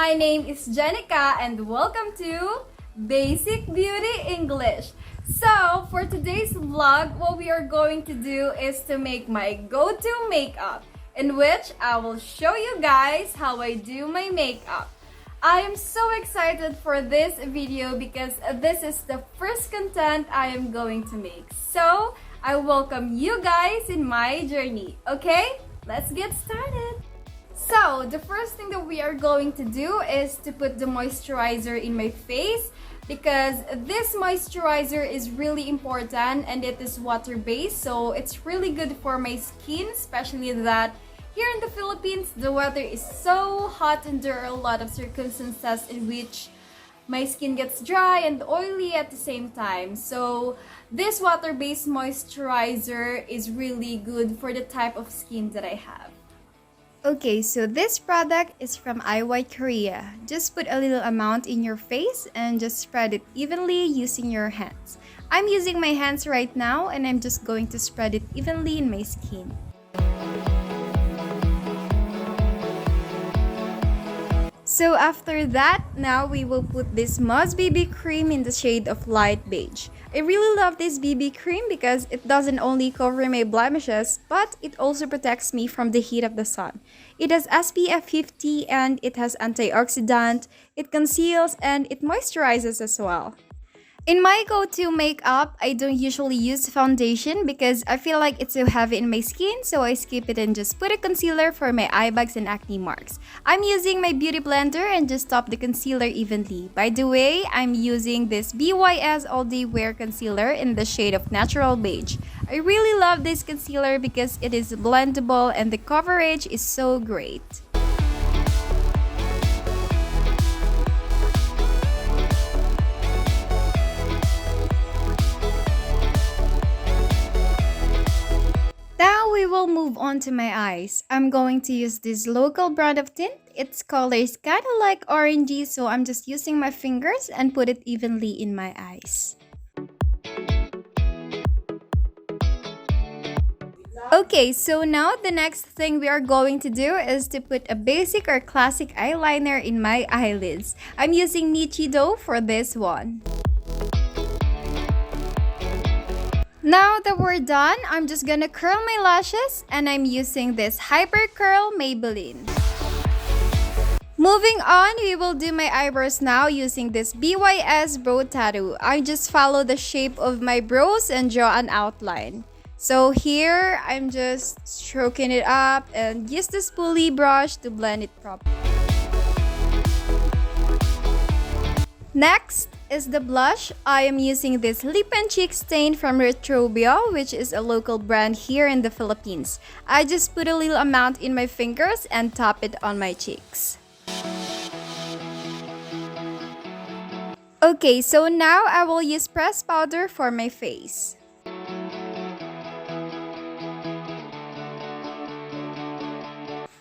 my name is Jenica and welcome to Basic Beauty English. So, for today's vlog, what we are going to do is to make my go-to makeup, in which I will show you guys how I do my makeup. I am so excited for this video because this is the first content I am going to make. So, I welcome you guys in my journey. Okay, let's get started. So, the first thing that we are going to do is to put the moisturizer in my face because this moisturizer is really important and it is water-based, so it's really good for my skin, especially that here in the Philippines, the weather is so hot and there are a lot of circumstances in which my skin gets dry and oily at the same time. So, this water-based moisturizer is really good for the type of skin that I have. Okay, so this product is from IY Korea. Just put a little amount in your face and just spread it evenly using your hands. I'm using my hands right now and I'm just going to spread it evenly in my skin. So after that, now we will put this Moss BB cream in the shade of light beige. I really love this BB cream because it doesn't only cover my blemishes, but it also protects me from the heat of the sun. It has SPF 50 and it has antioxidant, it conceals and it moisturizes as well. In my go-to makeup, I don't usually use foundation because I feel like it's so heavy in my skin, so I skip it and just put a concealer for my eye bags and acne marks. I'm using my beauty blender and just top the concealer evenly. By the way, I'm using this BYS All Day Wear Concealer in the shade of Natural Beige. I really love this concealer because it is blendable and the coverage is so great. Now we will move on to my eyes. I'm going to use this local brand of tint. Its color is kind of like orangey, so I'm just using my fingers and put it evenly in my eyes. Okay, so now the next thing we are going to do is to put a basic or classic eyeliner in my eyelids. I'm using Nichido for this one. Now that we're done, I'm just gonna curl my lashes and I'm using this Hyper Curl Maybelline. Moving on, we will do my eyebrows now using this BYS Brow Tattoo. I just follow the shape of my brows and draw an outline. So here, I'm just stroking it up and use the spoolie brush to blend it properly. Next is the blush. I am using this Lip and Cheek Stain from Retrobio, which is a local brand here in the Philippines. I just put a little amount in my fingers and tap it on my cheeks. Okay, so now I will use pressed powder for my face.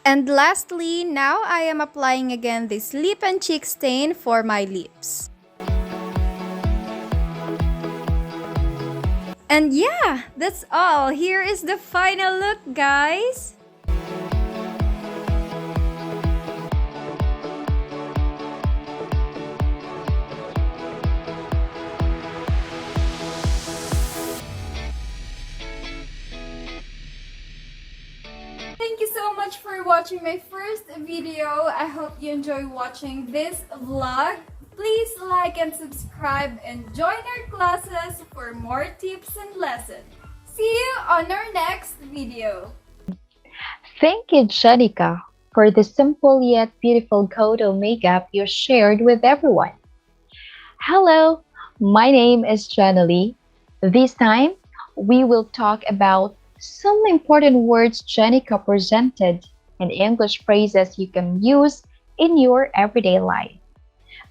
And lastly, now I am applying again this Lip and Cheek Stain for my lips. And yeah, that's all. Here is the final look, guys. Thank you so much for watching my first video. I hope you enjoy watching this vlog. Please like and subscribe and join our classes for more tips and lessons. See you on our next video. Thank you, Jenica, for the simple yet beautiful go-to makeup you shared with everyone. Hello, my name is Jenelie. This time, we will talk about some important words Jenica presented and English phrases you can use in your everyday life.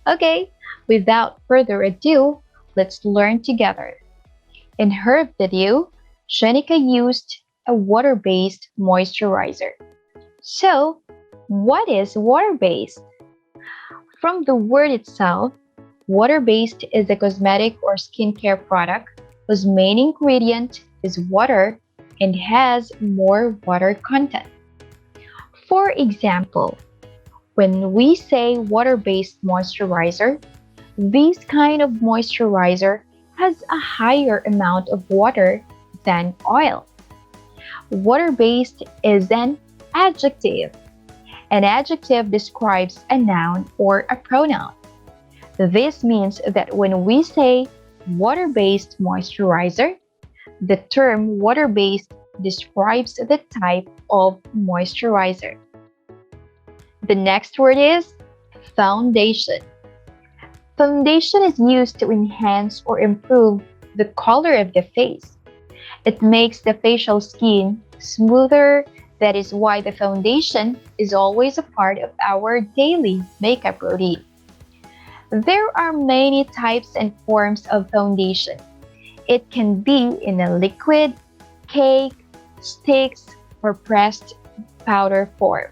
Okay, without further ado, let's learn together. In her video, Jenica used a water-based moisturizer. So, what is water-based? From the word itself, water-based is a cosmetic or skincare product whose main ingredient is water and has more water content. For example, When we say water-based moisturizer, this kind of moisturizer has a higher amount of water than oil. Water-based is an adjective. An adjective describes a noun or a pronoun. This means that when we say water-based moisturizer, the term water-based describes the type of moisturizer. The next word is foundation. Foundation is used to enhance or improve the color of the face. It makes the facial skin smoother. That is why the foundation is always a part of our daily makeup routine. There are many types and forms of foundation. It can be in a liquid, cake, sticks, or pressed powder form.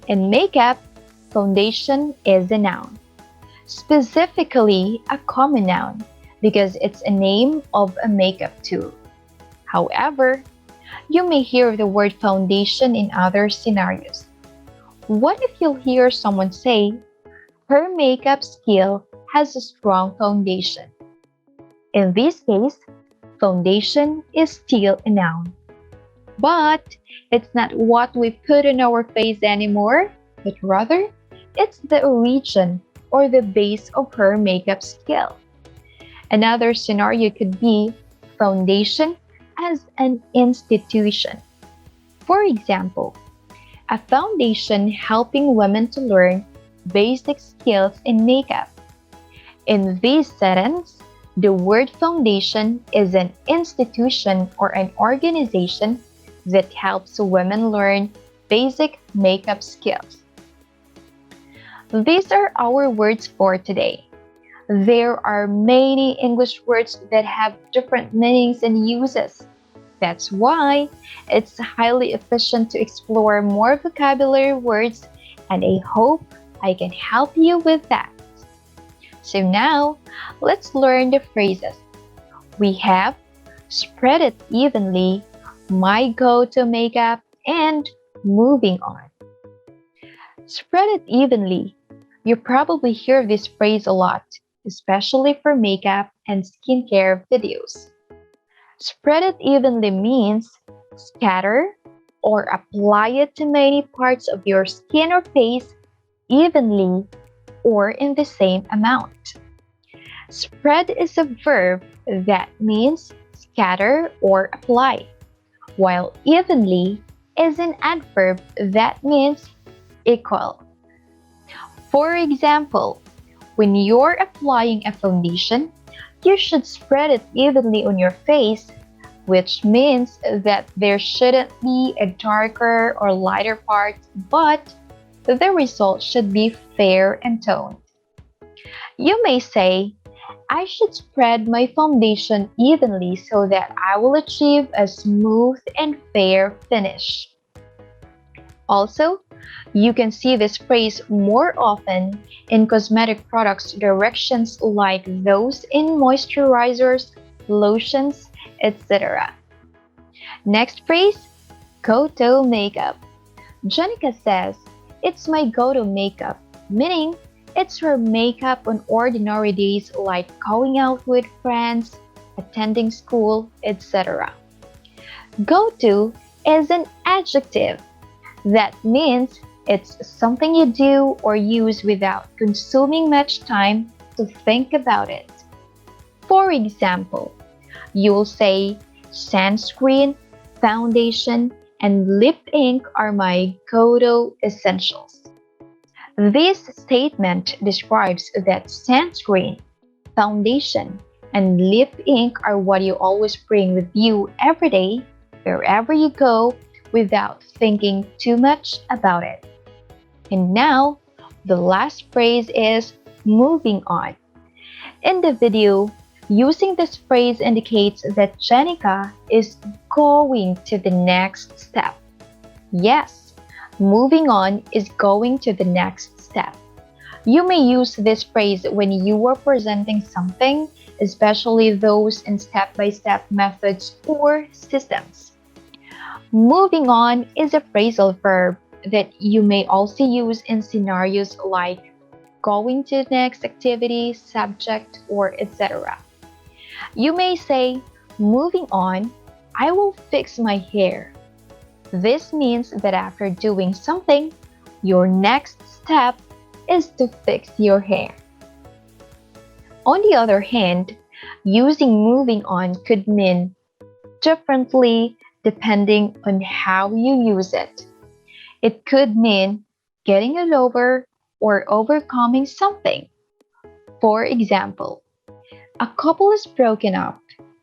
In makeup, foundation is a noun, specifically a common noun because it's a name of a makeup tool. However, you may hear the word foundation in other scenarios. What if you'll hear someone say, her makeup skill has a strong foundation? In this case, foundation is still a noun. But it's not what we put on our face anymore, but rather, it's the origin or the base of her makeup skill. Another scenario could be foundation as an institution. For example, a foundation helping women to learn basic skills in makeup. In this sentence, the word foundation is an institution or an organization that helps women learn basic makeup skills. These are our words for today. There are many English words that have different meanings and uses. That's why it's highly efficient to explore more vocabulary words, and I hope I can help you with that. So now, let's learn the phrases. We have spread it evenly, my go-to makeup, and moving on. Spread it evenly. You probably hear this phrase a lot, especially for makeup and skincare videos. Spread it evenly means scatter or apply it to many parts of your skin or face evenly or in the same amount. Spread is a verb that means scatter or apply, while evenly is an adverb that means equal. For example, when you're applying a foundation, you should spread it evenly on your face, which means that there shouldn't be a darker or lighter part, but the result should be fair and toned. You may say, I should spread my foundation evenly so that I will achieve a smooth and fair finish. Also, you can see this phrase more often in cosmetic products directions like those in moisturizers, lotions, etc. Next phrase, go-to makeup. Jenica says, it's my go-to makeup, meaning it's her makeup on ordinary days like going out with friends, attending school, etc. Go-to is an adjective. That means it's something you do or use without consuming much time to think about it. For example, you'll say sunscreen, foundation, and lip ink are my go-to essentials. This statement describes that sunscreen, foundation, and lip ink are what you always bring with you every day, wherever you go, without thinking too much about it. And now, the last phrase is moving on. In the video, using this phrase indicates that Jenica is going to the next step. Yes, moving on is going to the next step. You may use this phrase when you are presenting something, especially those in step-by-step methods or systems. Moving on is a phrasal verb that you may also use in scenarios like going to the next activity, subject, or etc. You may say, moving on, I will fix my hair. This means that after doing something, your next step is to fix your hair. On the other hand, using moving on could mean differently depending on how you use it. It could mean getting it over or overcoming something. For example, a couple is broken up,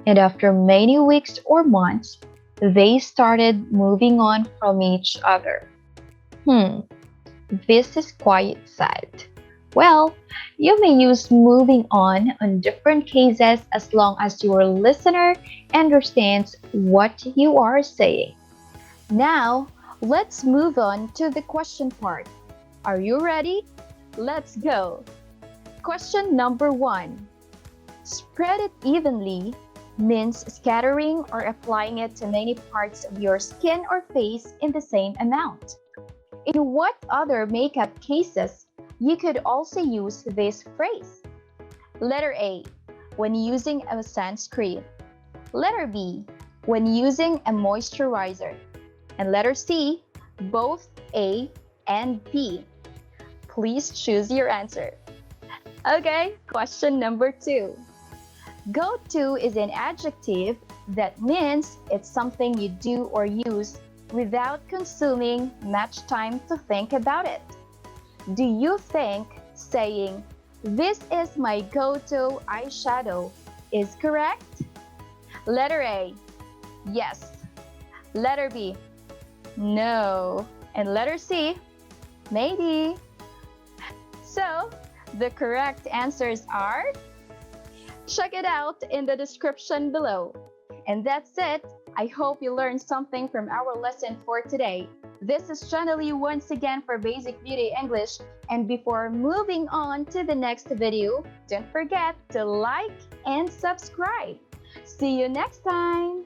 and after many weeks or months, they started moving on from each other. Hmm, this is quite sad. Well, you may use moving on different cases as long as your listener understands what you are saying. Now, let's move on to the question part. Are you ready? Let's go. Question number 1. Spread it evenly means scattering or applying it to many parts of your skin or face in the same amount. In what other makeup cases you could also use this phrase? Letter A, when using a sunscreen. Letter B, when using a moisturizer. And letter C, both A and B. Please choose your answer. Okay, question number 2. Go to is an adjective that means it's something you do or use without consuming much time to think about it. Do you think saying, "This is my go-to eyeshadow" is correct? Letter A, yes. Letter B, no. And letter C, maybe. So, the correct answers are... Check it out in the description below. And that's it. I hope you learned something from our lesson for today. This is Jenelie once again for Basic Beauty English. And before moving on to the next video, don't forget to like and subscribe. See you next time!